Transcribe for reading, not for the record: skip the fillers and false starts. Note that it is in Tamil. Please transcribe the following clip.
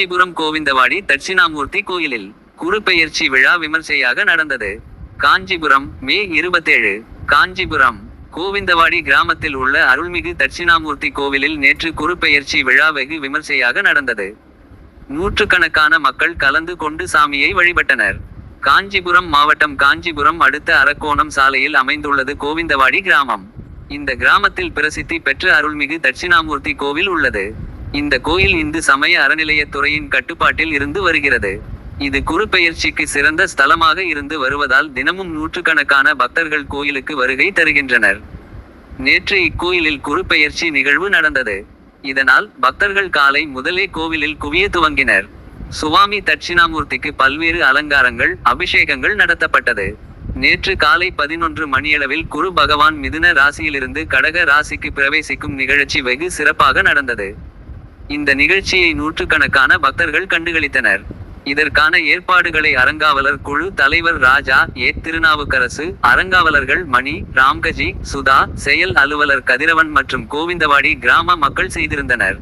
காஞ்சிபுரம் கோவிந்தவாடி தட்சிணாமூர்த்தி கோயிலில் குருபெயர்ச்சி விழா விமர்சையாக நடந்தது. காஞ்சிபுரம் மே 27. காஞ்சிபுரம் கோவிந்தவாடி கிராமத்தில் உள்ள அருள்மிகு தட்சிணாமூர்த்தி கோவிலில் நேற்று குருபெயர்ச்சி விழா வெகு விமர்சையாக நடந்தது. நூற்றுக்கணக்கான மக்கள் கலந்து கொண்டு சாமியை வழிபட்டனர். காஞ்சிபுரம் மாவட்டம் காஞ்சிபுரம் அடுத்த அரக்கோணம் சாலையில் அமைந்துள்ளது கோவிந்தவாடி கிராமம். இந்த கிராமத்தில் பிரசித்தி பெற்ற அருள்மிகு தட்சிணாமூர்த்தி கோவில் உள்ளது. இந்த கோயில் இந்து சமய அறநிலையத்துறையின் கட்டுப்பாட்டில் இருந்து வருகிறது. இது குருபெயர்ச்சிக்கு சிறந்த ஸ்தலமாக இருந்து வருவதால் தினமும் நூற்றுக்கணக்கான பக்தர்கள் கோயிலுக்கு வருகை தருகின்றனர். நேற்று இக்கோயிலில் குருபெயர்ச்சி நிகழ்வு நடந்தது. இதனால் பக்தர்கள் காலை முதலே கோவிலில் குவிய துவங்கினர். சுவாமி தட்சிணாமூர்த்திக்கு பல்வேறு அலங்காரங்கள், அபிஷேகங்கள் நடத்தப்பட்டது. நேற்று காலை 11 மணியளவில் குரு பகவான் மிதுன ராசியிலிருந்து கடக ராசிக்கு பிரவேசிக்கும் நிகழ்ச்சி வெகு சிறப்பாக நடந்தது. இந்த நிகழ்ச்சியை நூற்றுக்கணக்கான பக்தர்கள் கண்டுகளித்தனர். இதற்கான ஏற்பாடுகளை அறங்காவலர் குழு தலைவர் ராஜா திருநாவுக்கரசு, அறங்காவலர்கள் மணி, ராம்கஜி, சுதா, செயல் அலுவலர் கதிரவன் மற்றும் கோவிந்தவாடி கிராம மக்கள் செய்திருந்தனர்.